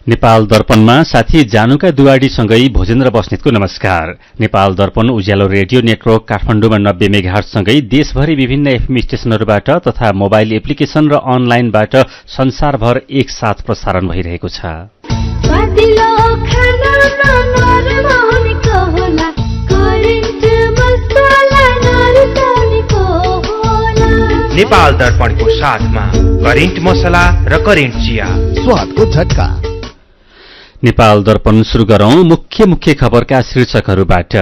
नेपाल दर्पणमा साथी जानुका दुवाडीसँगै भोजेन्द्र बस्नेतको नमस्कार। नेपाल दर्पण उज्यालो रेडियो नेटवर्क काठमाडौँमा 90 मेगाहर्जसँगै देशभरि विभिन्न एफएम स्टेशनहरूबाट तथा मोबाइल एप्लिकेशन र अनलाइनबाट संसारभर एकसाथ प्रसारण भइरहेको छ। नेपाल दर्पणको साथमा करेन्ट मसला र करेन्ट चिया, स्वादको झट्का। नेपाल दर्पण सुरु गरौं मुख्य खबरका शीर्षकहरूबाट।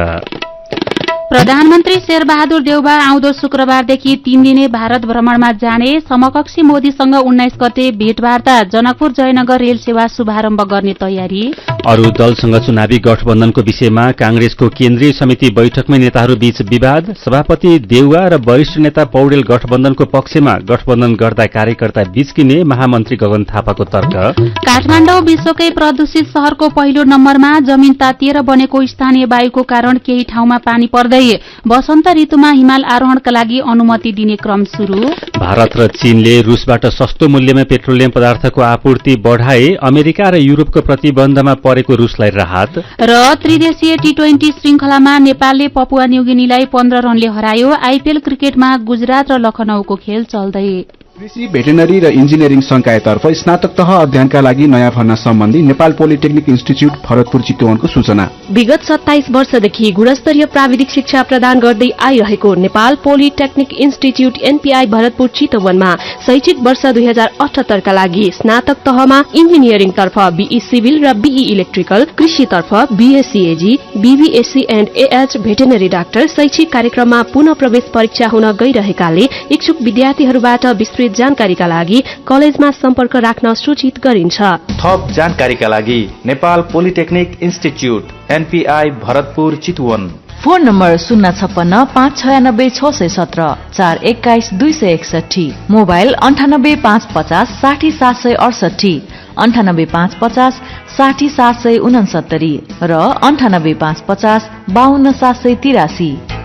प्रधानमन्त्री शेरबहादुर देउबा आउँदो शुक्रबारदेखि 3 दिने भारत भ्रमणमा जाने, समकक्षी मोदीसँग 19 गते भेटवार्ता, जनकपुर जयनगर रेल सेवा शुभारम्भ गर्ने तयारी। अरू दलसँग चुनावी गठबन्धनको विषयमा कांग्रेसको केन्द्रीय समिति बैठकमै नेताहरू बीच विवाद, सभापति देउवा र वरिष्ठ नेता पौडेल गठबन्धनको पक्षमा, गठबन्धन गर्दा कार्यकर्ता बिच्किने महामन्त्री गगन थापाको तर्क। काठमाडौँ विश्वकै प्रदूषित शहरको पहिलो नम्बरमा, जमिन तातिएर बनेको स्थानीय वायुको कारण केही ठाउँमा पानी पर्दै वसन्त ऋतुमा हिमाल आरोहणका लागि अनुमति दिने क्रम शुरू। भारत र चीनले रूसबाट सस्तो मूल्यमा पेट्रोलियम पदार्थको आपूर्ति बढाए, अमेरिका र युरोपको प्रतिबन्धमा परेको रूसलाई राहत। र त्रिदेशीय टी20 श्रृंखलामा नेपालले पपुवा न्युगिनीलाई 15 रनले हरायो। आईपीएल क्रिकेटमा गुजरात र लखनऊको खेल चल्दै। कृषि, भेटेनरी र इन्जिनियरिङ संकायतर्फ स्नातक तह अध्ययनका लागि नयाँ भर्ना सम्बन्धी नेपाल पोलिटेक्निक इन्स्टिच्युट भरतपुर चितवनको सूचना। विगत 27 वर्षदेखि गुणस्तरीय प्राविधिक शिक्षा प्रदान गर्दै आइरहेको Nepal polytechnic institute NPI Bharatpur चितवनमा शैक्षिक वर्ष 2078 का लागि स्नातक तहमा इन्जिनियरिङ तर्फ बीई सिभिल र बीई इलेक्ट्रिकल, कृषि तर्फ BScAg, BVSc and AH, veterinary doctor शैक्षिक कार्यक्रममा पुनः प्रवेश परीक्षा हुन गइरहेकाले इच्छुक विद्यार्थीहरूबाट विस्तृत जानकारीका लागि कलेजमा सम्पर्क राख्न सूचित गरिन्छ। थप जानकारीका लागि Nepal polytechnic institute NPI Bharatpur Chitwan. Phone number 056 596 617, 421 261, mobile 98 550 60 768, 98 550 60 769 र 98 550 52 783।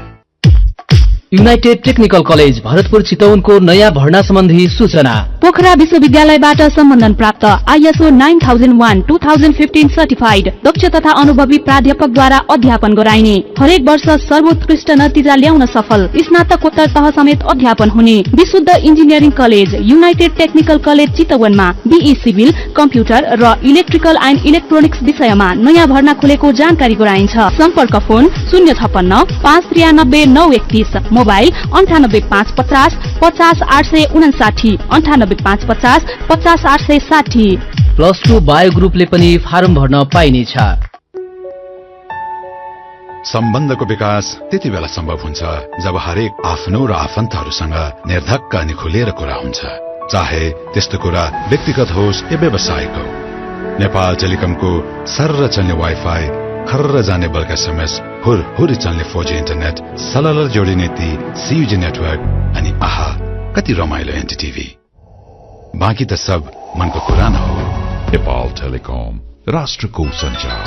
युनाइटेड टेक्निकल कलेज भरतपुर चितवनको नयाँ भर्ना सम्बन्धी सूचना। पोखरा विश्वविद्यालयबाट सम्बन्धन प्राप्त, आईएसओ 9001-2015 सर्टिफाइड, दक्ष तथा अनुभवी प्राध्यापकद्वारा अध्यापन गराइने, हरेक वर्ष सर्वोत्कृष्ट नतिजा ल्याउन सफल, स्नातकोत्तर तह समेत अध्यापन हुने विशुद्ध engineering college united technical college चितवनमा बीई सिभिल, कम्प्युटर र इलेक्ट्रिकल एन्ड इलेक्ट्रोनिक्स विषयमा नयाँ भर्ना खुलेको जानकारी गराइन्छ। सम्पर्क फोन 056 593 931, मोबाइल 98 550 50 859, 98 550 50 860। +2 बायो ग्रुपले पनि फारम भर्न पाइनेछ। सम्बन्धको विकास त्यति बेला सम्भव हुन्छ जब हरेक आफ्नो र आफन्तहरूसँग निर्धक्क अनि खुलेर कुरा हुन्छ, चाहे त्यस्तो कुरा व्यक्तिगत होस् या व्यावसायिक हो। नेपाल टेलिकमको सर्र चल्ने वाइफाई, खर्र जाने बल्क एसएमएस, हुर चल्ने 4G इन्टरनेट, सलल जोडिने ती सीयूजी नेटवर्क अनि आहा कति रमाइलो एनटीटीभी। बाँकी त सब मनको कुरा न हो। नेपाल टेलिकम, राष्ट्रको सञ्चार।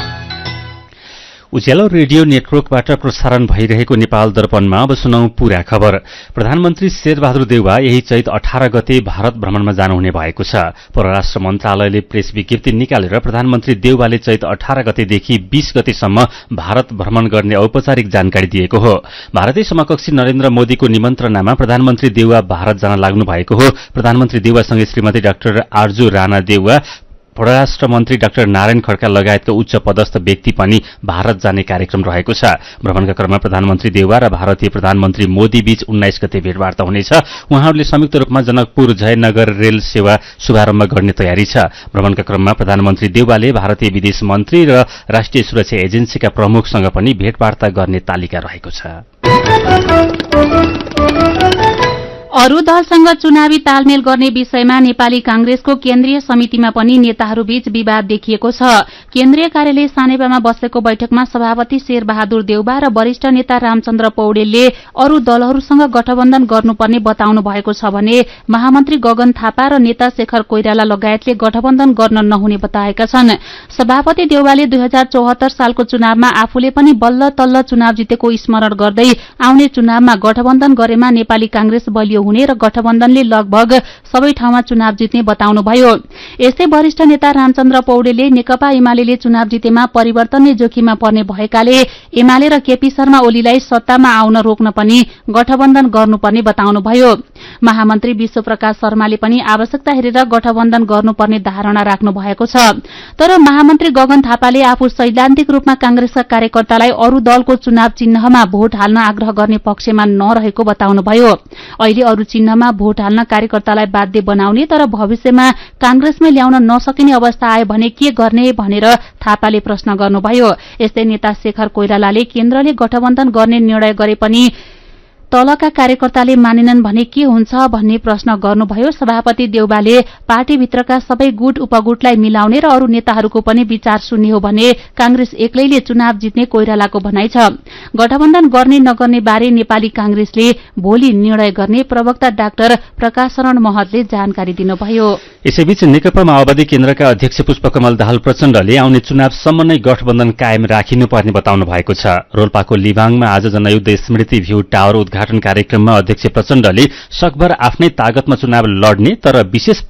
उज्यालो रेडियो नेटवर्कबाट प्रसारण भइरहेको नेपाल दर्पणमा अब सुनौ पूरा खबर। प्रधानमन्त्री शेरबहादुर देउवा यही चैत 18 गते भारत भ्रमणमा जानुहुने भएको छ। परराष्ट्र मन्त्रालयले प्रेस विज्ञप्ति निकालेर प्रधानमन्त्री देउवाले चैत 18 गतेदेखि 20 गतेसम्म भारत भ्रमण गर्ने औपचारिक जानकारी दिएको हो। भारतीय समकक्षी नरेन्द्र मोदीको निमन्त्रणामा प्रधानमन्त्री देउवा भारत जान लाग्नु भएको हो। प्रधानमन्त्री देउवासँगै श्रीमती डाक्टर आर्जु राणा देउवा, परराष्ट्र मन्त्री डाक्टर नारायण खड्का लगायतका उच्च पदस्थ व्यक्ति पनि भारत जाने कार्यक्रम रहेको छ। भ्रमणका क्रममा प्रधानमन्त्री देउवा र भारतीय प्रधानमन्त्री मोदी बीच 19 गते भेटवार्ता हुनेछ। उहाँहरूले संयुक्त रूपमा जनकपुर जयनगर रेल सेवा शुभारम्भ गर्ने तयारी छ। भ्रमणका क्रममा प्रधानमन्त्री देउवाले भारतीय विदेश मन्त्री र राष्ट्रिय सुरक्षा एजेन्सीका प्रमुखसँग पनि भेटवार्ता गर्ने तालिका रहेको छ। अरू दलसँग चुनावी तालमेल गर्ने विषयमा नेपाली कांग्रेसको केन्द्रीय समितिमा पनि नेताहरूबीच विवाद देखिएको छ। केन्द्रीय कार्यालय सानेपामा बसेको बैठकमा सभापति शेरबहादुर देउबा र वरिष्ठ नेता रामचन्द्र पौडेलले अरू दलहरूसँग गठबन्धन गर्नुपर्ने बताउनु भएको छ भने महामन्त्री गगन थापा र नेता शेखर कोइराला लगायतले गठबन्धन गर्न नहुने बताएका छन्। सभापति देउबाले 2074 सालको चुनावमा आफूले पनि बल्ल तल्ल चुनाव जितेको स्मरण गर्दै आउने चुनावमा गठबन्धन गरेमा नेपाली कांग्रेस बलियो बलियो हुने र गठबन्धनले लगभग सबै ठाउँमा चुनाव जित्ने बताउनुभयो। यस्तै वरिष्ठ नेता रामचन्द्र पौडेलले नेकपा एमाले चुनाव जितेमा परिवर्तन नै जोखिममा पर्ने भएकाले एमाले र केपी शर्मा ओलीलाई सत्तामा आउन रोक्न पनि गठबन्धन गर्नुपर्ने बताउनुभयो। महामन्त्री विश्वप्रकाश शर्माले पनि आवश्यकता हेरेर गठबन्धन गर्नुपर्ने धारणा राख्नु भएको छ। तर महामन्त्री गगन थापाले आफू सैद्धान्तिक रूपमा कांग्रेसका कार्यकर्तालाई अरू दलको चुनाव चिन्हमा भोट हाल्न आग्रह गर्ने पक्षमा नरहेको बताउनुभयो। अहिले अरू चिन्हमा भोट हाल्न कार्यकर्तालाई बाध्य बनाउने तर भविष्यमा कांग्रेसमै ल्याउन नसकिने अवस्था आयो भने के गर्ने भनेर थापाले प्रश्न गर्नुभयो। यस्तै नेता शेखर कोइरालाले केन्द्रले गठबन्धन गर्ने निर्णय गरे पनि तलका कार्यकर्ताले मानेनन् भने के हुन्छ भन्ने प्रश्न गर्नुभयो। सभापति देउबाले पार्टीभित्रका सबै गुट उपगुटलाई मिलाउने र अरू नेताहरूको पनि विचार सुन्ने हो भने कांग्रेस एक्लैले चुनाव जित्ने कोइरालाको भनाइ छ। गठबन्धन गर्ने नगर्ने बारे नेपाली कांग्रेसले भोलि निर्णय गर्ने प्रवक्ता डाक्टर प्रकाश शरण महतले जानकारी दिनुभयो। यसैबीच नेकपा माओवादी केन्द्रका अध्यक्ष पुष्पकमल दाहाल प्रचण्डले आउने चुनावसम्म नै गठबन्धन कायम राखिनुपर्ने बताउनु भएको छ। रोल्पाको लिबाङमा आज जनयुद्ध स्मृति भ्यू टावर उद्घाटन कार्यक्रममा अध्यक्ष प्रचण्डले सकभर आफ्नै तागतमा चुनाव लड्ने तर विशेष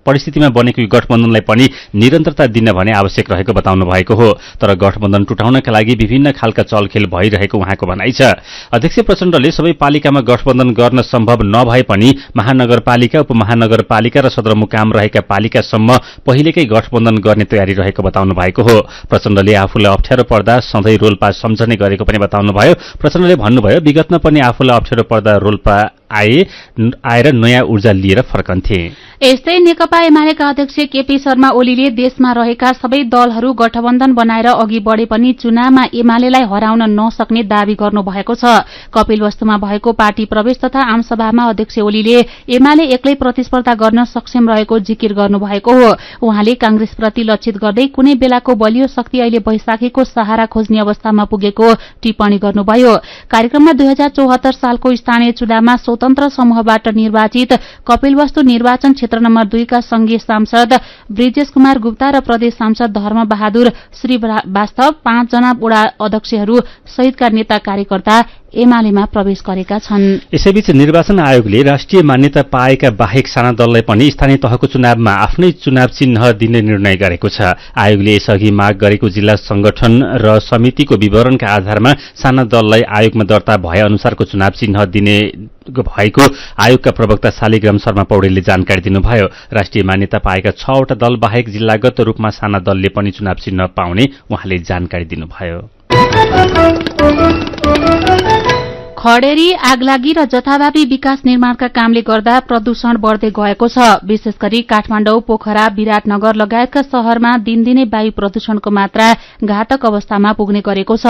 परिस्थितिमा बनेको यो गठबन्धनलाई पनि निरन्तरता दिन भने आवश्यक रहेको बताउनु भएको हो। तर गठबन्धन टुटाउनका लागि विभिन्न खालका चलखेल भइरहेको उहाँको भनाइ छ। अध्यक्ष प्रचण्डले सबै पालिकामा गठबन्धन गर्न सम्भव नभए पनि महानगरपालिका उपमहानगरपालिका र सदरमुकाम रहेका पालिकासम्म पहिलेकै गठबन्धन गर्ने तयारी रहेको बताउनु भएको हो। प्रचण्डले आफूलाई अप्ठ्यारो पर्दा सधैँ रोल्पा सम्झने गरेको पनि बताउनुभयो। प्रचण्डले भन्नुभयो विगतमा पनि आफूलाई अप्ठ्यारो पर्दा रोल्पा आएर नयाँ ऊर्जा लिएर फर्कन्थे। यस्तै नेकपा एमालेका अध्यक्ष केपी शर्मा ओलीले देशमा रहेका सबै दलहरू गठबन्धन बनाएर अघि बढे पनि चुनावमा एमालेलाई हराउन नसक्ने दावी गर्नु भएको छ। कपिलवस्तुमा भएको पार्टी प्रवेश तथा आमसभामा अध्यक्ष ओलीले एमाले एक्लै प्रतिस्पर्धा गर्न सक्षम रहेको जिकिर गर्नुभएको हो। उहाँले कांग्रेसप्रति लक्षित गर्दै कुनै बेलाको बलियो शक्ति अहिले वैशाखीको सहारा खोज्ने अवस्थामा पुगेको टिप्पणी गर्नुभयो। कार्यक्रममा 2074 सालको स्थानीय चुनावमा स्वतन्त्र समूहबाट निर्वाचित कपिलवस्तु निर्वाचन क्षेत्र नम्बर 2 का संघीय सांसद ब्रिजेश कुमार गुप्ता र प्रदेश सांसद धर्म बहादुर श्रीवास्तव 5 जना वडा अध्यक्षहरू सहितका नेता कार्यकर्ता एमालेमा प्रवेश गरेका छन्। यसैबीच निर्वाचन आयोगले राष्ट्रिय मान्यता पाएका बाहेक साना दललाई पनि स्थानीय तहको चुनावमा आफ्नै चुनाव चिन्ह दिने निर्णय गरेको छ। आयोगले यसअघि माग गरेको जिल्ला संगठन र समितिको विवरणका आधारमा साना दललाई आयोगमा दर्ता भए अनुसारको चुनाव चिन्ह दिने भएको आयोगका प्रवक्ता शालिग्राम शर्मा पौडेलले जानकारी दिनुभयो। राष्ट्रिय मान्यता पाएका 6 वटा दल बाहेक जिल्लागत रूपमा साना दलले पनि चुनाव चिन्ह पाउने उहाँले जानकारी दिनुभयो। खडेरी आगलागी र जथाभावी विकास निर्माणका कामले गर्दा प्रदूषण बढ्दै गएको छ। विशेष गरी काठमाडौँ, पोखरा, विराटनगर लगायतका शहरमा दिनदिनै वायु प्रदूषणको मात्रा घातक अवस्थामा पुग्ने गरेको छ।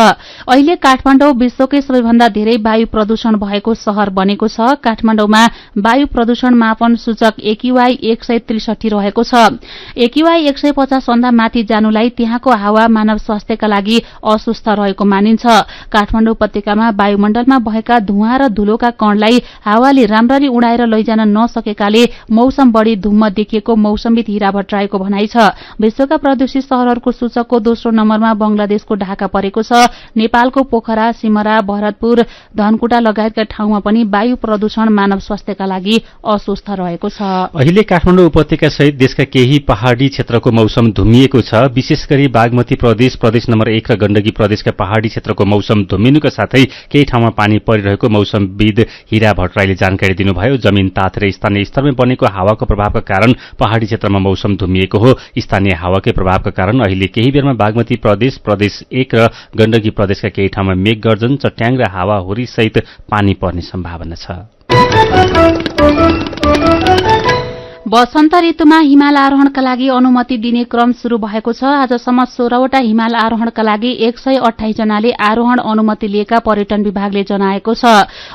अहिले काठमाडौँ विश्वकै सबैभन्दा धेरै वायु प्रदूषण भएको शहर बनेको छ। काठमाडौँमा वायु प्रदूषण मापन सूचक AQI 163 रहेको छ। AQI 150 भन्दा माथि जानुलाई त्यहाँको हावा मानव स्वास्थ्यका लागि अस्वस्थ रहेको मानिन्छ। काठमाडौँ उपत्यकामा वायुमण्डलमा भएका धुवाँ र धुलोका कणलाई हावाले राम्ररी उडाएर लैजान नसकेकाले मौसम बढ़ी धुम्म देखिएको मौसमविद हीरा भट्टराईको भनाइ छ। विश्वका प्रदूषित शहरहरूको सूचकको दोस्रो नम्बरमा बंगलादेशको ढाका परेको छ। नेपालको पोखरा, सिमरा, भरतपुर, धनकुटा लगायतका ठाउँमा पनि वायु प्रदूषण मानव स्वास्थ्यका लागि अस्वस्थ रहेको छ। अहिले काठमाडौँ उपत्यका सहित देशका केही पहाड़ी क्षेत्रको मौसम धुम्मिएको छ। विशेष गरी बागमती प्रदेश नम्बर 1 र गण्डकी प्रदेशका पहाड़ी क्षेत्रको मौसम धुम्मिनुका साथै केही ठाउँमा पानी परिरहेको मौसमविद हीरा भट्टराईले जानकारी दिनुभयो। जमिन तातेर स्थानीय स्तरमै बनेको हावाको प्रभावका कारण पहाड़ी क्षेत्रमा मौसम धुम्मिएको हो। स्थानीय हावाकै प्रभावका कारण अहिले केही बेरमा बागमती प्रदेश 1 र गण्डकी प्रदेशका केही ठाउँमा मेघ गर्जन, चट्याङ र हावाहुरी सहित पानी पर्ने सम्भावना छ। वसन्त ऋतुमा हिमाल आरोहणका लागि अनुमति दिने क्रम शुरू भएको छ। आजसम्म 16 वटा हिमाल आरोहणका लागि 128 जनाले आरोहण अनुमति लिएका पर्यटन विभागले जनाएको छ।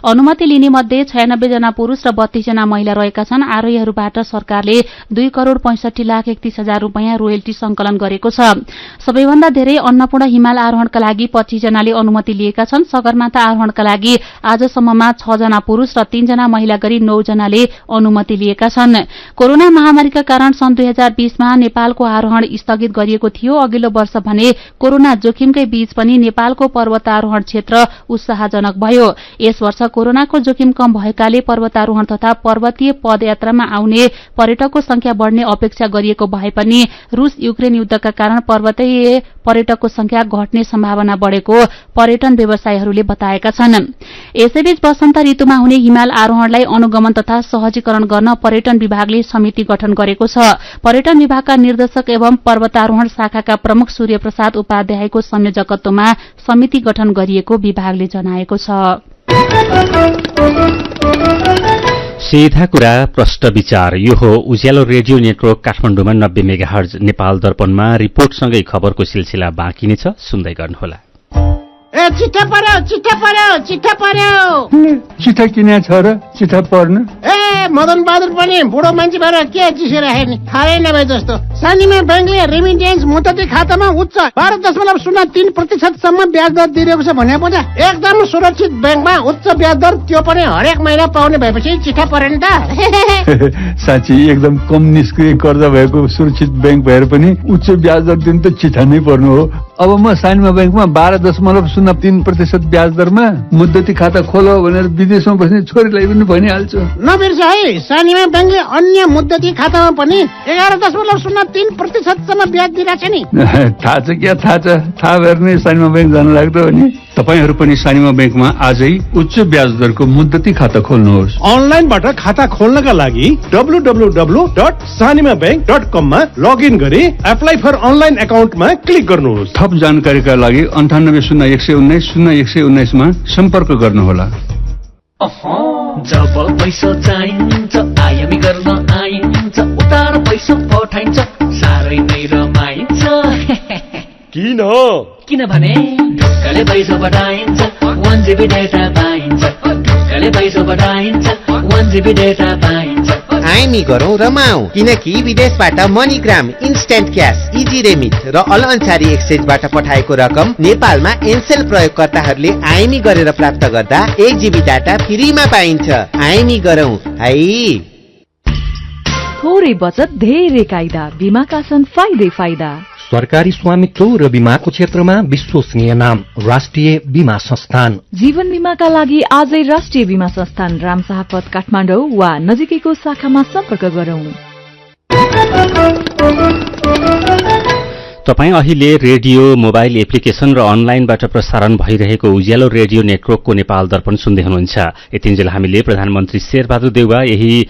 अनुमति लिने मध्ये 96 जना पुरूष र 32 जना महिला रहेका छन्। आरोहीहरूबाट सरकारले 2,65,31,000 रूपियाँ रोयल्टी संकलन गरेको छ। सबैभन्दा धेरै अन्नपूर्ण हिमाल आरोहणका लागि 25 जनाले अनुमति लिएका छन्। सगरमाथा आरोहणका लागि आजसम्ममा 6 जना पुरूष र 3 जना महिला गरी 9 जनाले अनुमति लिएका छन्। कोरोना महामारीका कारण सन् 2020मा नेपालको आरोहण स्थगित गरिएको थियो। अघिल्लो वर्ष भने कोरोना जोखिमकै बीच पनि नेपालको पर्वतारोहण क्षेत्र उत्साहजनक भयो। यस वर्ष कोरोनाको जोखिम कम भएकाले पर्वतारोहण तथा पर्वतीय पदयात्रामा आउने पर्यटकको संख्या बढ़ने अपेक्षा गरिएको भए पनि रूस युक्रेन युद्धका कारण पर्वतीय पर्यटकको संख्या घट्ने सम्भावना बढ़ेको पर्यटन व्यवसायीहरूले बताएका छन्। यसैबीच वसन्त ऋतुमा हुने हिमाल आरोहणलाई अनुगमन तथा सहजीकरण गर्न पर्यटन विभागले समिति गठन गरेको छ। पर्यटन विभागका निर्देशक एवं पर्वतारोहण शाखाका प्रमुख सूर्य प्रसाद उपाध्यायको संयोजकत्वमा समिति गठन गरिएको विभागले जनाएको छ। सीधा कुरा प्रष्ट विचार। यो हो उज्यालो रेडियो नेटवर्क काठमाडौँमा 90 मेगाहर्ज, नेपाल दर्पणमा रिपोर्टसँगै खबरको सिलसिला बाँकी नै छ, सुन्दै गर्नुहोला। ए चिठा पर्यो चिठा किन छ र चिठा पढ्न? ए मदन बहादुर पनि बुढो मान्छे भएर के चिसिरहेको नि, थाहै नभए जस्तो। सानीमा ब्याङ्कले रेमिटेन्स मुद्दती खातामा उच्च 12.03% सम्म ब्याज दर दिइरहेको छ भनेपछि एकदम सुरक्षित ब्याङ्कमा उच्च ब्याज दर, त्यो पनि हरेक महिना पाउने भएपछि चिठा पर्यो नि त। साँच्ची एकदम कम निष्क्रिय कर्जा भएको सुरक्षित ब्याङ्क भएर पनि उच्च ब्याज दर दिनु त चिठा नै पर्नु हो। अब म सानीमा ब्याङ्कमा 12.03% ब्याज दरमा मुद्दती खाता खोलो भनेर विदेशमा बस्ने छोरीलाई पनि भनिहाल्छु। नबिर्स है, सानीमा ब्याङ्कले अन्य मुद्दती खातामा पनि 11.03% सम्म ब्याज दिइरहेछ नि। थाहा छ क्या, थाहा छ। थाहा भएर नै सानीमा ब्याङ्क जान लाग्दो हो नि। तपाईहरू पनि सानीमा ब्याङ्कमा आजै उच्च ब्याज दरको मुद्दती खाता खोल्नुहोस्। अनलाइनबाट खाता खोल्नका लागि www.sanimabank.com मा लगइन गरी एप्लाई फर अनलाइन अकाउन्टमा क्लिक गर्नुहोस्। थप जानकारीका लागि 9801190119 मा सम्पर्क गर्नुहोला। जब पैसा चाहिन्छ आयामी गर्न आइन्छ, उतार पैसा पठाइन्छ, साह्रै नै रमाइन्छ। किनभने ढुक्कले पैसा पठाइन्छ, 1 GB डेटा पाइन्छ। ढुक्कले पैसा पठाइन्छ, 1 GB डेटा पाइन्छ। आइमी गरौँ रमाऊ, किनकि विदेशबाट MoneyGram, instant cash, easy remit र अल अन्सारी एक्सचेन्जबाट पठाएको रकम नेपालमा एनसेल प्रयोगकर्ताहरूले आइमी गरेर प्राप्त गर्दा 1 GB डाटा फ्रीमा पाइन्छ। आइमी गरौँ है। थोरै बचत धेरै कायदा, बीमाका छन् फाइदा। सरकारी स्वामित्व र बीमाको क्षेत्रमा विश्वसनीय नाम राष्ट्रिय बीमा संस्थान। जीवन बीमाका लागि आजै राष्ट्रिय बीमा संस्थान रामशाहपथ काठमाडौँ वा नजिकैको शाखामा सम्पर्क गरौं। तपाईँ अहिले रेडियो, मोबाइल एप्लिकेशन र अनलाइनबाट प्रसारण भइरहेको उज्यालो रेडियो नेटवर्कको नेपाल दर्पण सुन्दै हुनुहुन्छ। यतिन्जेल हामीले प्रधानमन्त्री शेरबहादुर देउवा यही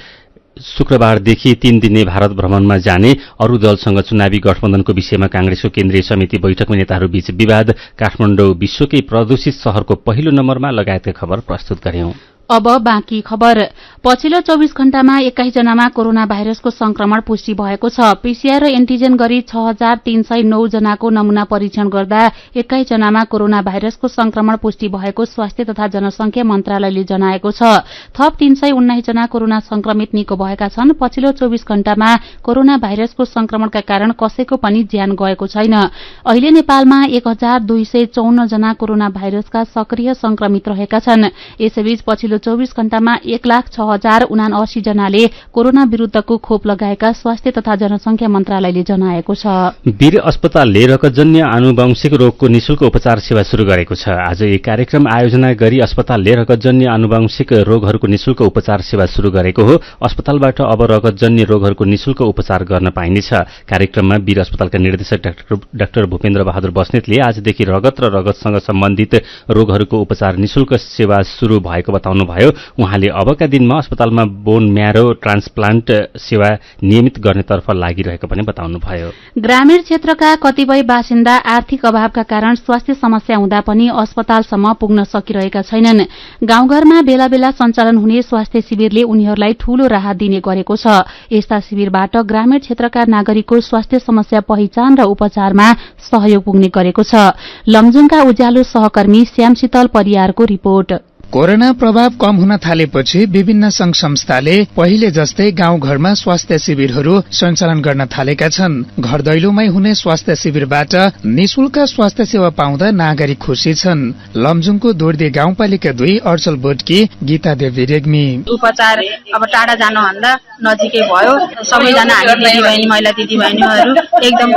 शुक्रबारदेखि 3 दिने भारत भ्रमणमा जाने अरू दलसँग चुनावी गठबन्धनको विषयमा कांग्रेसको केन्द्रीय समिति बैठकमा नेताहरूबीच विवाद, काठमाडौँ विश्वकै प्रदूषित शहरको पहिलो नम्बरमा लगायतका खबर प्रस्तुत गर्यौं। अब बाँकी खबर। पछिल्लो 24 घण्टामा 21 जनामा कोरोना भाइरसको संक्रमण पुष्टि भएको छ। पीसीआर र एन्टिजेन गरी 6309 जनाको नमूना परीक्षण गर्दा 21 जनामा कोरोना भाइरसको संक्रमण पुष्टि भएको स्वास्थ्य तथा जनसंख्या मन्त्रालयले जनाएको छ। थप 319 जना कोरोना संक्रमित निको भएका छन्। पछिल्लो 24 घण्टामा कोरोना भाइरसको संक्रमणका कारण कसैको पनि ज्यान गएको छैन। अहिले नेपालमा 1254 जना कोरोना भाइरसका सक्रिय संक्रमित रहेका छन्। यसैबीच पछिल्लो 24 घण्टामा 1,06,079 जनाले कोरोना विरूद्धको खोप लगाएका स्वास्थ्य तथा जनसंख्या मन्त्रालयले जनाएको छ। वीर अस्पतालले रगतजन्य आनुवंशिक रोगको निशुल्क उपचार सेवा शुरू गरेको छ। आज एक कार्यक्रम आयोजना गरी अस्पतालले रगतजन्य आनुवंशिक रोगहरूको निशुल्क उपचार सेवा शुरू गरेको हो। अस्पतालबाट अब रगतजन्य रोगहरूको निशुल्क उपचार गर्न पाइनेछ। कार्यक्रममा वीर अस्पतालका निर्देशक डाक्टर भूपेन्द्र बहादुर बस्नेतले आजदेखि रगत र रगतसँग सम्बन्धित रोगहरूको उपचार निशुल्क सेवा शुरू भएको बताउनुभयो। उहाँले अबका दिनमा अस्पतालमा बोन म्यारो ट्रान्सप्लान्ट सेवा नियमित गर्नेतर्फ लागिरहेको पनि बताउनुभयो। ग्रामीण क्षेत्रका कतिपय बासिन्दा आर्थिक अभावका कारण स्वास्थ्य समस्या हुँदा पनि अस्पतालसम्म पुग्न सकिरहेका छैनन्। गाउँघरमा बेला बेला सञ्चालन हुने स्वास्थ्य शिविरले उनीहरूलाई ठूलो राहत दिने गरेको छ। यस्ता शिविरबाट ग्रामीण क्षेत्रका नागरिकको स्वास्थ्य समस्या पहिचान र उपचारमा सहयोग पुग्ने गरेको छ। लमजुङका उज्यालो सहकर्मी श्यामशीतल परियारको रिपोर्ट। कोरोना प्रभाव कम हुन थालेपछि विभिन्न संघ संस्थाले पहिले जस्तै गाउँघरमा स्वास्थ्य शिविरहरू सञ्चालन गर्न थालेका छन्। घर दैलोमै हुने स्वास्थ्य शिविरबाट निशुल्क स्वास्थ्य सेवा पाउँदा नागरिक खुशी छन्। लमजुङको दोर्दे गाउँपालिका 2 अर्चल बोटकी गीता देवी रेग्मी। उपचार अब टाढा जानुभन्दा नजिकै भयो। सबैजना हामी दिदीबहिनी महिला दिदीबहिनीहरू एकदम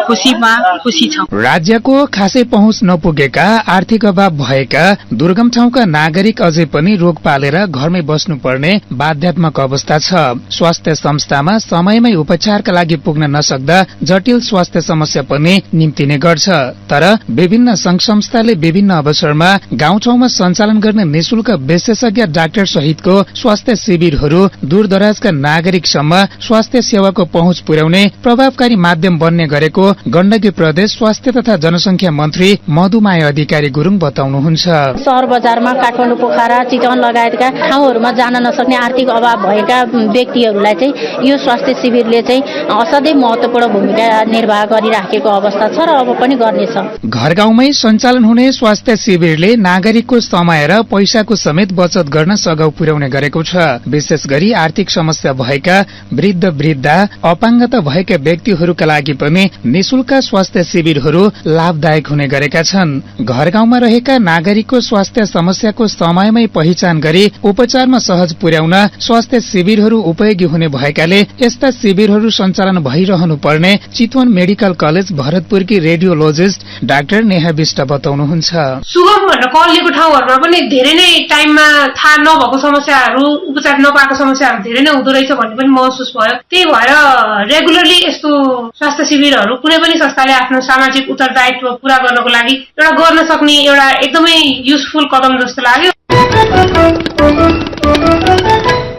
खुशी छौं। राज्यको खासै पहुँच नपुगेका आर्थिक अभाव भएका दुर्गम ठाउँका नागरिक अझै पनि रोग पालेर घरमै बस्नुपर्ने बाध्यात्मक अवस्था छ। स्वास्थ्य संस्थामा समयमै उपचारका लागि पुग्न नसक्दा जटिल स्वास्थ्य समस्या पनि निम्तिने गर्छ। तर विभिन्न संघ संस्थाले विभिन्न अवसरमा गाउँठाउँमा सञ्चालन गर्ने निशुल्क विशेषज्ञ डाक्टर सहितको स्वास्थ्य शिविरहरू दूरदराजका नागरिकसम्म स्वास्थ्य सेवाको पहुँच पुर्याउने प्रभावकारी माध्यम बन्ने गरेको गण्डकी प्रदेश स्वास्थ्य तथा जनसंख्या मन्त्री मधुमाया अधिकारी गुरुङ बताउनुहुन्छ। शहर बजारमा काठमाडौँ, पोखरा, चितवन लगायतका ठाउँहरूमा जान नसक्ने आर्थिक अभाव भएका व्यक्तिहरूलाई चाहिँ यो स्वास्थ्य शिविरले चाहिँ असाध्यै महत्वपूर्ण भूमिका निर्वाह गरिराखेको अवस्था छ र अब पनि गर्नेछ। घर गाउँमै सञ्चालन हुने स्वास्थ्य शिविरले नागरिकको समय र पैसाको समेत बचत गर्न सघाउ पुर्याउने गरेको छ। विशेष गरी आर्थिक समस्या भएका वृद्ध वृद्धा, अपाङ्गता भएका व्यक्तिहरूका लागि पनि निशुल्क स्वास्थ्य शिविरहरू लाभदायक हुने गरेका छन्। घर गाउँमा रहेका नागरिकको स्वास्थ्य समस्याको समयमै पहिचान गरी उपचारमा सहज पुर्याउन स्वास्थ्य शिविरहरू उपयोगी हुने भएकाले यस्ता शिविरहरू सञ्चालन भइरहनु पर्ने चितवन मेडिकल कलेज भरतपुरकी रेडियोलोजिस्ट डाक्टर नेहा विष्ट बताउनुहुन्छ। सुगम भनेर कल लिएको ठाउँहरूमा पनि धेरै नै टाइममा थाहा नभएको समस्याहरू, उपचार नपाएको समस्याहरू धेरै नै हुँदो रहेछ भन्ने पनि महसुस भयो। त्यही भएर रेगुलरली यस्तो स्वास्थ्य शिविरहरू कुनै पनि संस्थाले आफ्नो सामाजिक उत्तरदायित्व पूरा गर्नको लागि एउटा गर्न सक्ने एउटा एकदमै युजफुल कदम जस्तो लाग्यो।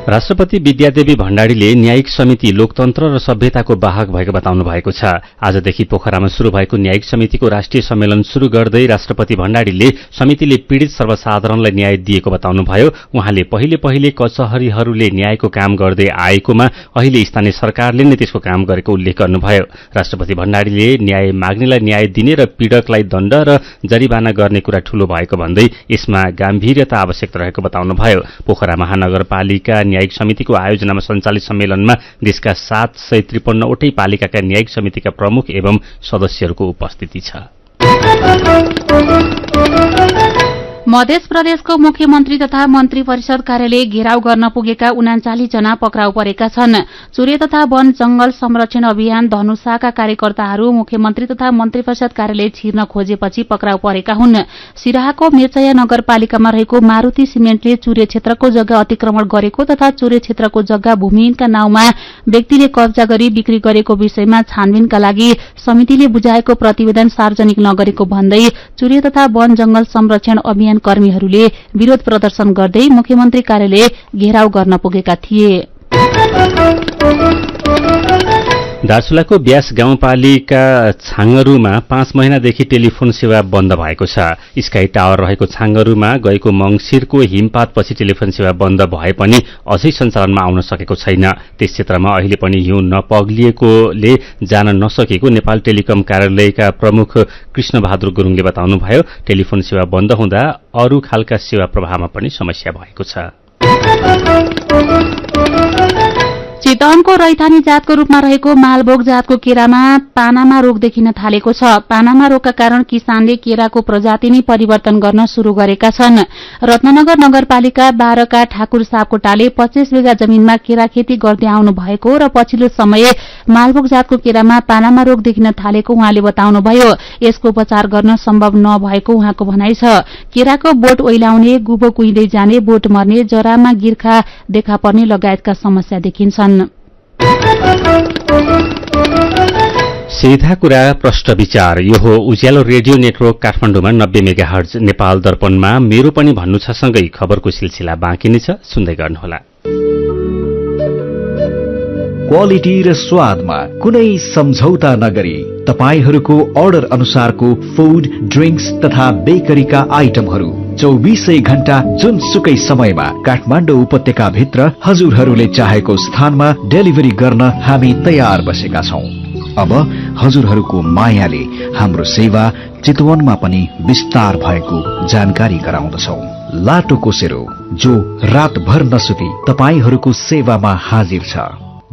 राष्ट्रपति विद्यादेवी भण्डारीले न्यायिक समिति लोकतन्त्र र सभ्यताको वाहक भएको बताउनु भएको छ। आजदेखि पोखरामा शुरू भएको न्यायिक समितिको राष्ट्रिय सम्मेलन शुरू गर्दै राष्ट्रपति भण्डारीले समितिले पीड़ित सर्वसाधारणलाई न्याय दिएको बताउनुभयो। उहाँले पहिले कचहरीहरूले न्यायको काम गर्दै आएकोमा अहिले स्थानीय सरकारले नै त्यसको काम गरेको उल्लेख गर्नुभयो। राष्ट्रपति भण्डारीले न्याय माग्नेलाई न्याय दिने र पीड़कलाई दण्ड र जरिवाना गर्ने कुरा ठूलो भएको भन्दै यसमा गाम्भीर्यता आवश्यक रहेको बताउनुभयो। पोखरा महानगरपालिका न्यायिक समितिको आयोजनामा सञ्चालित सम्मेलनमा देशका 753 वटै पालिकाका न्यायिक समितिका प्रमुख एवं सदस्यहरूको उपस्थिति छ। मध्य प्रदेशको मुख्यमन्त्री तथा मन्त्री परिषद कार्यालय घेराउ गर्न पुगेका 39 जना पक्राउ परेका छन्। चुरे तथा वन जंगल संरक्षण अभियान धनुषाका कार्यकर्ताहरू मुख्यमन्त्री तथा मन्त्री परिषद कार्यालय छिर्न खोजेपछि पक्राउ परेका हुन्। सिराहाको मिर्चया नगरपालिकामा रहेको मारुति सिमेन्टले चुरे क्षेत्रको जग्गा अतिक्रमण गरेको तथा चुरे क्षेत्रको जग्गा भूमिहीनका नाउँमा व्यक्तिले कब्जा गरी बिक्री गरेको विषयमा छानबिनका लागि समितिले बुझाएको प्रतिवेदन सार्वजनिक नगरेको भन्दै चुरे तथा वन जंगल संरक्षण अभियान कर्मीहरूले विरोध प्रदर्शन गर्दै मुख्यमन्त्री कार्यालय घेराउ गर्न पुगेका थिए। दार्चुलाको ब्यास गाउँपालिका छाङ्गरूमा 5 महिनादेखि टेलिफोन सेवा बन्द भएको छ। स्काई टावर रहेको छाङ्गरूमा गएको मंगिरको हिमपातपछि टेलिफोन सेवा बन्द भए पनि अझै सञ्चालनमा आउन सकेको छैन। त्यस क्षेत्रमा अहिले पनि हिउँ नपग्लिएकोले जान नसकेको नेपाल टेलिकम कार्यालयका प्रमुख कृष्णबहादुर गुरुङले बताउनुभयो। टेलिफोन सेवा बन्द हुँदा अरू खालका सेवा प्रवाहमा पनि समस्या भएको छ। चितवनको रैथानी जातको रूपमा रहेको मालभोग जातको केरामा पानामा रोग देखिन थालेको छ। पानामा रोगका कारण किसानले केराको प्रजाति नै परिवर्तन गर्न शुरू गरेका छन्। रत्ननगर नगरपालिका 12 का ठाकुर सापकोटाले 25 बिघा जमिनमा केरा खेती गर्दै आउनु भएको र पछिल्लो समय मालभोग जातको केरामा पानामा रोग देखिन थालेको उहाँले बताउनुभयो। यसको उपचार गर्न सम्भव नभएको उहाँको भनाइ छ। केराको बोट ओइलाउने, गुबो कुइँदै जाने, बोट मर्ने, जरामा गिर्खा देखा पर्ने लगायतका समस्या देखिन्छन्। सीधा कुरा प्रष्ट विचार। यो हो उज्यालो रेडियो नेटवर्क काठमाडौँमा 90 मेगाहर्ज नेपाल दर्पणमा मेरो पनि भन्नु छ सँगै खबरको सिलसिला बाँकी नै छ, सुन्दै गर्नुहोला। क्वालिटी र स्वादमा कुनै सम्झौता नगरी तपाईहरूको अर्डर अनुसारको फूड, ड्रिंक्स तथा बेकरीका आइटमहरू 24 घण्टा जुनसुकै समयमा काठमाडौँ उपत्यका भित्र हजुरहरूले चाहेको स्थानमा डेलिभरी गर्न हामी तयार बसेका छौं। अब हजुरहरूको मायाले हाम्रो सेवा चितवनमा पनि विस्तार भएको जानकारी गराउँदछौं। लाटो कोसेरो जो रातभर नसुती तपाईहरूको सेवामा हाजिर छ।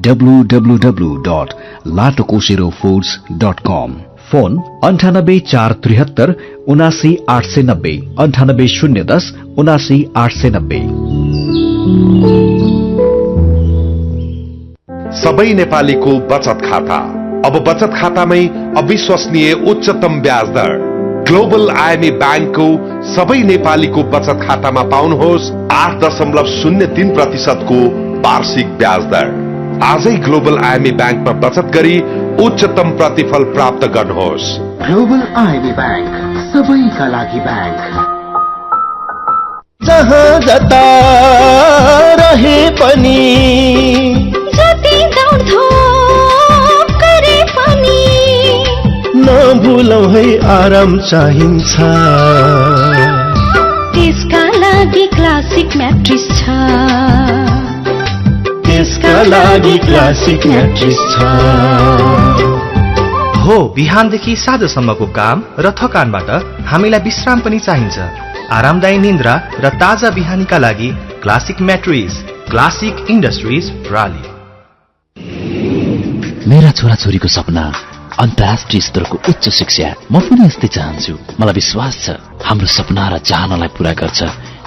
www.latokoserofoods.com। फोन 9843 79890 98010 79890। सबै नेपालीको बचत खाता अब बचत खातामै अविश्वसनीय उच्चतम ब्याज दर। ग्लोबल आईएमई बैंकको सबै नेपालीको बचत खातामा पाउनुहोस् 8.03% को वार्षिक ब्याज दर। आजै ग्लोबल आईएमई बैंकमा बचत गरी उच्चतम प्रतिफल प्राप्त गर्नुहोस्। ग्लोबल आईएमई बैंक, सबैका लागि बैंक। जहाँ जता रहे पनि, जति दौडधोप गरे पनि, नभुलौ है आराम चाहिन्छ। त्यसका लागि क्लासिक म्याट्रेस छ, त्यसका लागि क्लासिक म्याट्रेस छ। हो, बिहानदेखि साँझसम्मको काम र थकानबाट हामीलाई विश्राम पनि चाहिन्छ। आरामदायी निन्द्रा र ताजा बिहानीका लागि क्लासिक म्याट्रेस, क्लासिक इन्डस्ट्रिज प्राली। मेरा छोराछोरीको सपना अन्तर्राष्ट्रिय स्तरको उच्च शिक्षा। म पनि यस्तै चाहन्छु। मलाई विश्वास छ हाम्रो सपना र चाहनालाई पूरा गर्छ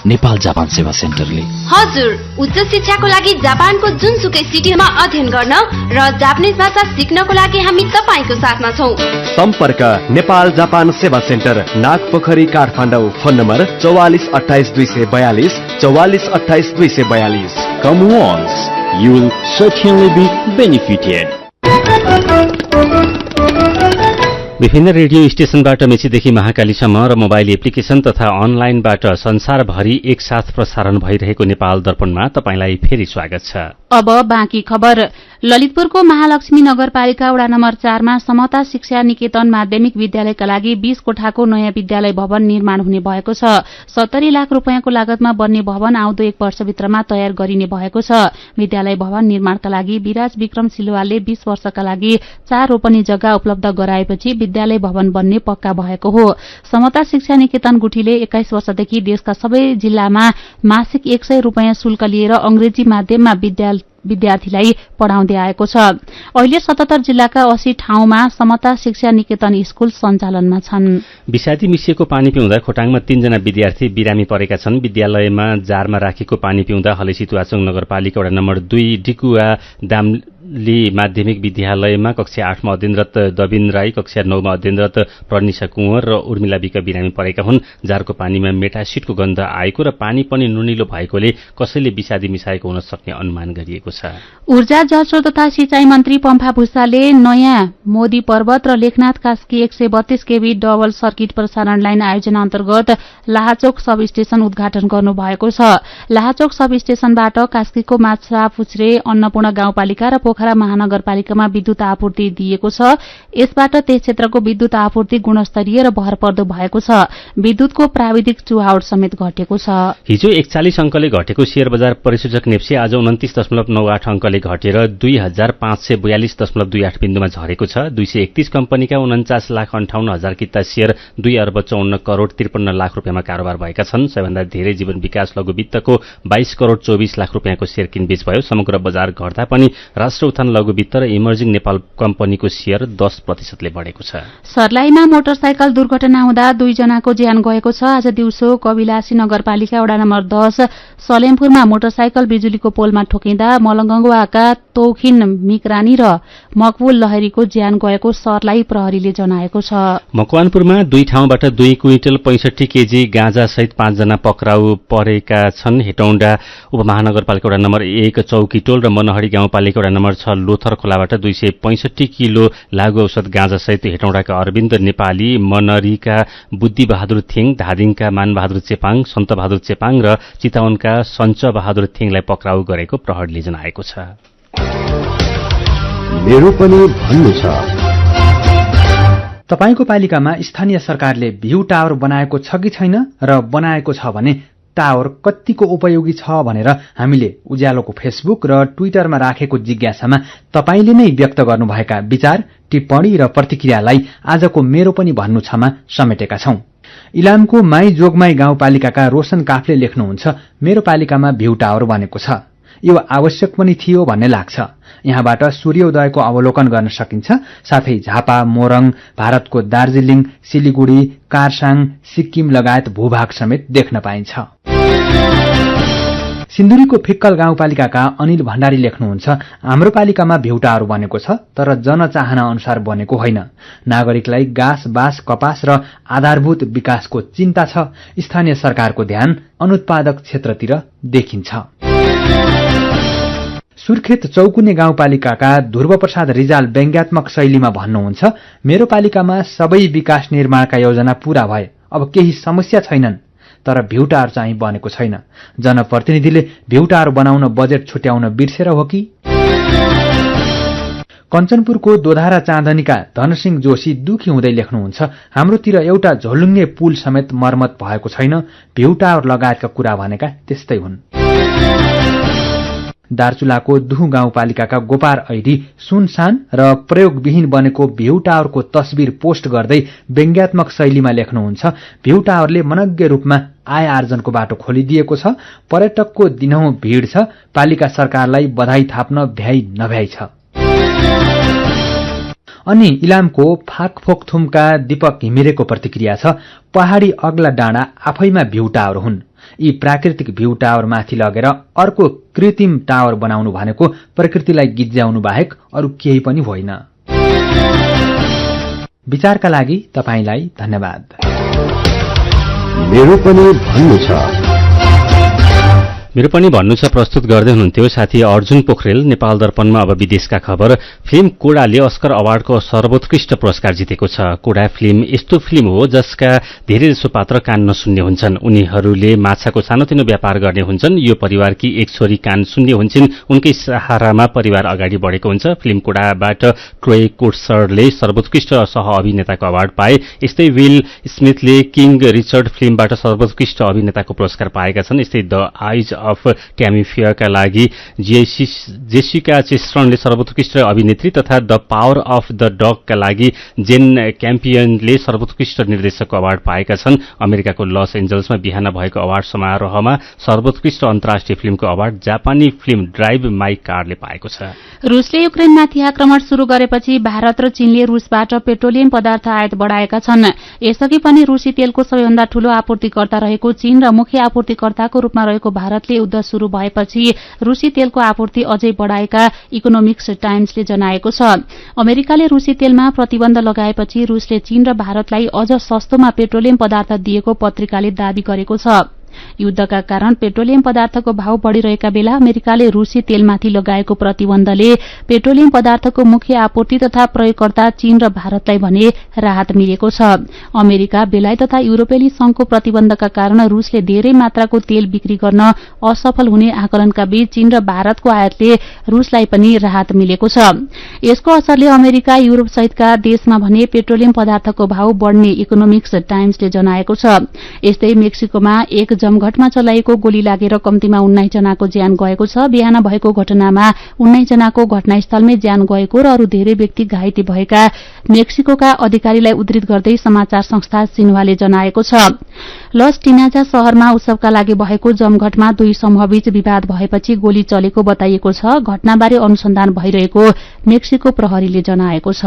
नेपाल जापान सेवा सेन्टरले। हजुर, उच्च शिक्षाको लागि जापानको जुनसुकै सिटीमा अध्ययन गर्न र जापानिज भाषा सिक्नको लागि हामी तपाईको साथमा छौं। सम्पर्क Nepal Japan Sewa centre, Nagpokhari, Kathmandu. Phone number 4428 242 4428 242। Come once, you will certainly be benefited. विभिन्न रेडियो स्टेशनबाट मेचीदेखि महाकालीसम्म र मोबाइल एप्लिकेशन तथा अनलाइनबाट संसारभरि एकसाथ प्रसारण भइरहेको नेपाल दर्पणमा तपाईंलाई फेरि स्वागत छ। अब बाँकी खबर। ललितपुरको महालक्ष्मी नगरपालिका वडा नम्बर 4 मा समता शिक्षा निकेतन माध्यमिक विद्यालयका लागि 20 कोठाको नयाँ विद्यालय भवन निर्माण हुने भएको छ। 70 लाख रूपैयाँको लागतमा बन्ने भवन आउँदो 1 वर्षभित्रमा तयार गरिने भएको छ। विद्यालय भवन निर्माणका लागि विराज विक्रम सिलवालले 20 वर्षका लागि 4 रोपनी जग्गा उपलब्ध गराएपछि विद्यालय भवन बन्ने पक्का भएको हो। समता शिक्षा निकेतन गुठीले 21 वर्षदेखि देशका सबै जिल्लामा मासिक 100 रूपैयाँ शुल्क लिएर अंग्रेजी माध्यममा विद्यार्थीलाई पढ़ाउँदै आएको छ। अहिले 77 जिल्लाका 80 ठाउँमा समता शिक्षा निकेतन स्कूल सञ्चालनमा छन्। विषादी मिसिएको पानी पिउँदा खोटाङमा 3 जना विद्यार्थी बिरामी परेका छन्। विद्यालयमा जारमा राखेको पानी पिउँदा हलेसितुवाचोङ नगरपालिका वडा नम्बर 2 डिकुवा दामली माध्यमिक विद्यालयमा कक्षा 8 मा अध्ययनरत दबिन राई, कक्षा 9 मा अध्ययनरत प्रनिशा कुँवर र उर्मिला विक बिरामी परेका हुन्। जारको पानीमा मेटासिटको गन्ध आएको र पानी पनि नुनिलो भएकोले कसैले विषादी मिसाएको हुन सक्ने अनुमान गरिएको छ। ऊर्जा, जलस्रोत तथा सिंचाई मन्त्री पम्फा भूषालले नयाँ मोदी पर्वत र लेखनाथ कास्की 132 केभी डबल सर्किट प्रसारण लाइन आयोजना अन्तर्गत लाहाचोक सब स्टेशन उद्घाटन गर्नुभएको छ। लाहाचोक सब स्टेशनबाट कास्कीको माछा पुछ्रे, अन्नपूर्ण गाउँपालिका र पोखरा महानगरपालिकामा विद्युत आपूर्ति दिएको छ। यसबाट त्यस क्षेत्रको विद्युत आपूर्ति गुणस्तरीय र भरपर्दो भएको छ। विद्युतको प्राविधिक चुहावट समेत घटेको छ। हिजो 41 अंकले घटेको शेयर बजार परिसूचक नेप्से आज 29.98 अंकले घटेर 2542.28 बिन्दुमा झरेको छ। 231 कम्पनीका 49,58,000 किता शेयर 2 अर्ब 54 करोड़ 53 लाख रुपियाँमा कारोबार भएका छन्। सबैभन्दा धेरै जीवन विकास लघु वित्तको 22 करोड़ 24 लाख रुपियाँको शेयर किनबेच भयो। समग्र बजार घट्दा पनि राष्ट्र उत्थान लघु वित्त र इमर्जिङ नेपाल कम्पनीको शेयर 10% बढेको छ। सर्लाहीमा मोटरसाइकल दुर्घटना हुँदा 2 जनाको ज्यान गएको छ। आज दिउँसो कविलासी नगरपालिका वडा नम्बर 10 सलेमपुरमा मोटरसाइकल बिजुलीको पोलमा ठोकिँदा मलंगवाका तौखिन मिकरानी र मकबुल लहरीको ज्यान गएको सर्लाही प्रहरीले जनाएको छ। मकवानपुरमा 2 ठाउँबाट 2 क्विन्टल 65 केजी गाँजा सहित 5 जना पक्राउ परेका छन्। हेटौँडा उपमहानगरपालिका वडा नम्बर 1 चौकीटोल र मनहरी गाउँपालिका वडा नम्बर 6 लोथर खोलाबाट 265 किलो लागु औषध गाँजा सहित हेटौँडाका अरविन्द नेपाली, मनरीका बुद्धि बहादुर थिङ, धादिङका मानबहादुर चेपाङ, सन्त बहादुर चेपाङ र चितावनका सञ्च बहादुर थिङलाई पक्राउ गरेको प्रहरीले जनाएको छ। मेरो पनि भन्नु छ। तपाईको पालिकामा स्थानीय सरकारले भ्यू टावर बनाएको छ कि छैन र बनाएको छ भने टावर कतिको उपयोगी छ भनेर हामीले उज्यालोको फेसबुक र ट्विटरमा राखेको जिज्ञासामा तपाईले नै व्यक्त गर्नुभएका विचार, टिप्पणी र प्रतिक्रियालाई आजको मेरो पनि भन्नु छमा समेटेका छौं। इलामको माई जोगमाई गाउँपालिकाका रोशन काफले लेख्नुहुन्छ, मेरो पालिकामा भ्यू टावर बनेको छ, यो आवश्यक पनि थियो भन्ने लाग्छ। यहाँबाट सूर्योदयको अवलोकन गर्न सकिन्छ। साथै झापा, मोरङ, भारतको दार्जिलिङ, सिलिगुडी, कारसाङ, सिक्किम लगायत भूभाग समेत देख्न पाइन्छ। सिन्धुलीको फिक्कल गाउँपालिकाका अनिल भण्डारी लेख्नुहुन्छ, हाम्रो पालिकामा भ्यू टावर बनेको छ, तर जनचाहना अनुसार बनेको होइन। नागरिकलाई घाँस, बाँस, कपास र आधारभूत विकासको चिन्ता छ। स्थानीय सरकारको ध्यान अनुत्पादक क्षेत्रतिर देखिन्छ। सुर्खेत चौकुने गाउँपालिकाका ध्रुवप्रसाद रिजाल व्यङ्ग्यात्मक शैलीमा भन्नुहुन्छ, मेरो पालिकामा सबै विकास निर्माणका योजना पूरा भए, अब केही समस्या छैनन्, तर भ्यू टावर चाहिँ बनेको छैन। जनप्रतिनिधिले भ्यू टावर बनाउन बजेट छुट्याउन बिर्सेर हो कि? कञ्चनपुरको दोधारा चाँदनीका धनसिंह जोशी दुखी हुँदै लेख्नुहुन्छ, हाम्रोतिर एउटा झोलुङ्गे पुल समेत मर्मत भएको छैन, भ्यू टावर लगायतका कुरा भनेका त्यस्तै हुन्। दार्चुलाको दुहु गाउँपालिकाका गोपार ऐरी सुनसान र प्रयोगविहीन बनेको भ्यू टावरको तस्बिर पोस्ट गर्दै व्यङ्ग्यात्मक शैलीमा लेख्नुहुन्छ, भ्यू टावरले मनज्ञ रूपमा आय आर्जनको बाटो खोलिदिएको छ, पर्यटकको दिनहुँ भीड़ छ, पालिका सरकारलाई बधाई थाप्न भ्याइ नभ्याइ छ। अनि इलामको फाकफोकथुमका दीपक घिमिरेको प्रतिक्रिया छ, पहाड़ी अग्ला डाँडा आफैमा भ्यू टावर हुन्। यी प्राकृतिक भ्यू टावर माथि लगेर अर्को कृत्रिम टावर बनाउनु भनेको प्रकृतिलाई गिज्याउनु बाहेक अरू केही पनि होइन। विचारका लागि तपाईलाई धन्यवाद। मेरो पनि भन्नु छ। मेरो पनि भन्नु छ प्रस्तुत गर्दै हुनुहुन्थ्यो साथी अर्जुन पोखरेल। नेपाल दर्पणमा अब विदेशका खबर। फिल्म कोडाले अस्कर अवार्डको सर्वोत्कृष्ट पुरस्कार जितेको छ। कोडा फिल्म यस्तो फिल्म हो जसका धेरैजसो पात्र कान नसुन्ने हुन्छन्। उनीहरूले माछाको सानोतिनो व्यापार गर्ने हुन्छन्। यो परिवारकी एक छोरी कान सुन्ने हुन्छन्। उनकै सहारामा परिवार अगाडि बढेको हुन्छ। फिल्म कोडाबाट ट्रोय कोट्सरले सर्वोत्कृष्ट सह अभिनेताको अवार्ड पाए। यस्तै विल स्मिथले किङ रिचर्ड फिल्मबाट सर्वोत्कृष्ट अभिनेताको पुरस्कार पाएका छन्। यस्तै द आइज अफ ट्यामी फियरका लागि जेसिका चेस्टनले सर्वोत्कृष्ट अभिनेत्री तथा द पावर अफ द डगका लागि जेन क्याम्पियनले सर्वोत्कृष्ट निर्देशकको अवार्ड पाएका छन्। अमेरिकाको लस एन्जल्समा बिहान भएको अवार्ड समारोहमा सर्वोत्कृष्ट अन्तर्राष्ट्रिय फिल्मको अवार्ड जापानी फिल्म ड्राइभ माई कारले पाएको छ। रुसले युक्रेनमाथि आक्रमण शुरू गरेपछि भारत र चीनले रुसबाट पेट्रोलियम पदार्थ आयात बढ़ाएका छन्। यसअघि पनि रुसी तेलको सबैभन्दा ठूलो आपूर्तिकर्ता रहेको चीन र मुख्य आपूर्तिकर्ताको रूपमा रहेको भारतले युद्ध शुरू भएपछि रुसी तेलको आपूर्ति अझै बढ़ाएका इकोनोमिक्स टाइम्सले जनाएको छ। अमेरिकाले रुसी तेलमा प्रतिबन्ध लगाएपछि रुसले चीन र भारतलाई अझ सस्तोमा पेट्रोलियम पदार्थ दिएको पत्रिकाले दावी गरेको छ। युद्धका कारण पेट्रोलियम पदार्थको भाव बढ़िरहेका बेला अमेरिकाले रुसी तेलमाथि लगाएको प्रतिबन्धले पेट्रोलियम पदार्थको मुख्य आपूर्ति तथा प्रयोगकर्ता चीन र भारतलाई भने राहत मिलेको छ। अमेरिका, बेलायत तथा युरोपेली संघको प्रतिबन्धका कारण रुसले धेरै मात्राको तेल बिक्री गर्न असफल हुने आकलनका बीच चीन र भारतको आयातले रुसलाई पनि राहत मिलेको छ। यसको असरले अमेरिका, युरोप सहितका देशमा भने पेट्रोलियम पदार्थको भाव बढ़ने इकोनोमिक्स टाइम्सले जनाएको छ। यस्तै मेक्सिकोमा एक जमघटमा चलाइएको गोली लागेर कम्तीमा 19 जनाको ज्यान गएको छ। बिहान भएको घटनामा 19 जनाको घटनास्थलमै ज्यान गएको र अरू धेरै व्यक्ति घाइते भएका मेक्सिकोका अधिकारीलाई उद्धृत गर्दै समाचार संस्था सिन्हुवाले जनाएको छ। लस टिनाजा शहरमा उत्सवका लागि भएको जमघटमा दुई समूहबीच विवाद भएपछि गोली चलेको बताइएको छ। घटनाबारे अनुसन्धान भइरहेको मेक्सिको प्रहरीले जनाएको छ।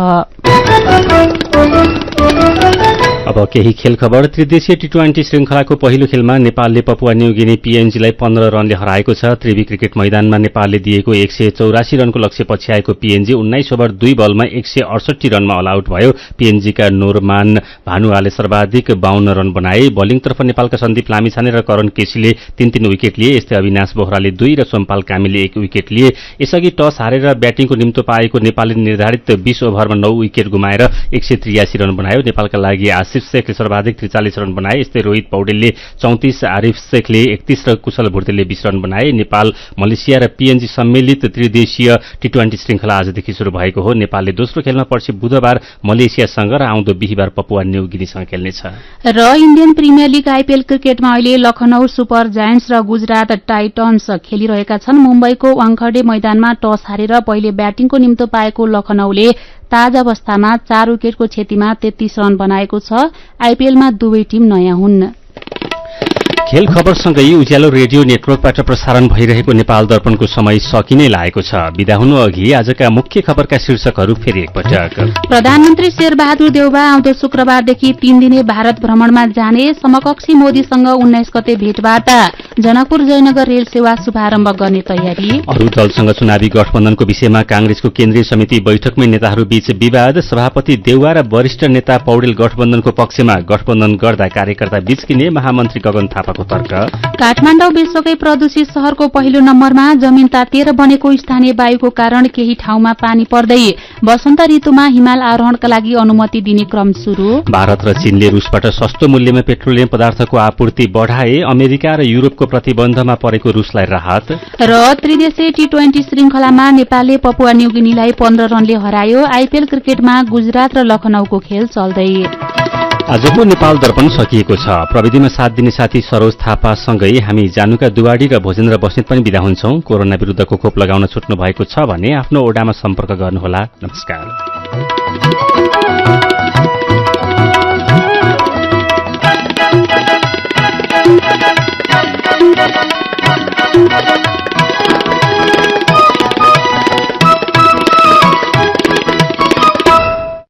अब केही खेल खबर। त्रिदेशीय टी20 श्रृंखलाको पहिलो खेलमा नेपालले पपुवा न्यूगिनी पीएनजीलाई 15 रनले हराएको छ। त्रिवी क्रिकेट मैदानमा नेपालले दिएको 184 रनको लक्ष्य पछ्याएको पीएनजी 19 ओभर 2 बलमा 168 रनमा अल आउट भयो। पीएनजीका नोरमान भानुवाले सर्वाधिक 52 रन बनाए। बलिङतर्फ नेपालका सन्दीप लामिछाने र करण केसीले 3-3 विकेट लिए। यस्तै अविनाश बोहराले 2 र सोमपाल कामीले 1 विकेट लिए। यसअघि टस हारेर ब्याटिङको निम्तो पाएको नेपालले निर्धारित 20 ओभरमा 9 विकेट गुमाएर 183 रन बनायो। नेपालका लागि आसिफ शेखले सर्वाधिक 43 रन बनाए। यस्तै रोहित पौडेलले 34, आरिफ शेखले 31 र कुशल भुर्तेलले 20 रन बनाए। नेपाल, मलेसिया र पीएनजी सम्मिलित त्रिदेशीय टी20 श्रृंखला आजदेखि शुरू भएको हो। नेपालले दोस्रो खेलमा पर्सि बुधबार मलेसियासँग र आउँदो बिहिबार पपुवा न्यूगिनीसँग खेल्नेछ। र इन्डियन प्रिमियर लीग आईपीएल क्रिकेटमा अहिले लखनऊ सुपर जायन्ट्स र गुजरात टाइटन्स खेलिरहेका छन्। मुम्बईको वाङखडे मैदानमा टस हारेर पहिले ब्याटिङको निम्तो पाएको लखनऊले ताजा अवस्थामा 4 विकेटको क्षतिमा 33 रन बनाएको छ। आईपीएलमा दुवै टिम नयाँ हुन्। खेल खबरसँगै उज्यालो रेडियो नेटवर्कबाट प्रसारण भइरहेको नेपाल दर्पणको समय सकिनै लागेको छ। बिदा हुनु अघि आजका मुख्य खबरका शीर्षकहरू फेरि एकपटक। प्रधानमन्त्री शेरबहादुर देउवा आउँदो शुक्रबारदेखि 3 दिने भारत भ्रमणमा जाने। समकक्षी मोदीसँग 19 गते भेटवार्ता। जनकपुर जयनगर रेल सेवा शुभारम्भ गर्ने तयारी। अरू दलसँग चुनावी गठबन्धनको विषयमा कांग्रेसको केन्द्रीय समिति बैठकमै नेताहरू बीच विवाद। सभापति देउवा र वरिष्ठ नेता पौडेल गठबन्धनको पक्षमा, गठबन्धन गर्दा कार्यकर्ता बीच किने महामन्त्री गगन थापाको तर्क। काठमाडौँ विश्वकै प्रदूषित शहरको पहिलो नम्बरमा। जमिन तातिएर बनेको स्थानीय वायुको कारण केही ठाउँमा पानी पर्दै। वसन्त ऋतुमा हिमाल आरोहणका लागि अनुमति दिने क्रम शुरू। भारत र चीनले रुसबाट सस्तो मूल्यमा पेट्रोलियम पदार्थको आपूर्ति बढाए। अमेरिका र युरोपको प्रतिबन्धमा परेको रुसलाई राहत। र त्रिदेशीय टी20 श्रृंखलामा नेपालले पपुवा न्युगिनीलाई 15 रनले हरायो। आईपीएल क्रिकेटमा गुजरात र लखनऊको खेल चल्दै। आजको नेपाल दर्पण सकिएको छ। प्रविधिमा साथ दिने साथी सरोज थापासँगै हामी जानुका दुवाडी र भोजेन्द्र बस्नेत पनि बिदा हुन्छौं। कोरोना विरुद्धको खोप लगाउन छुट्नु भएको छ भने आफ्नो ओडामा सम्पर्क गर्नुहोला। नमस्कार।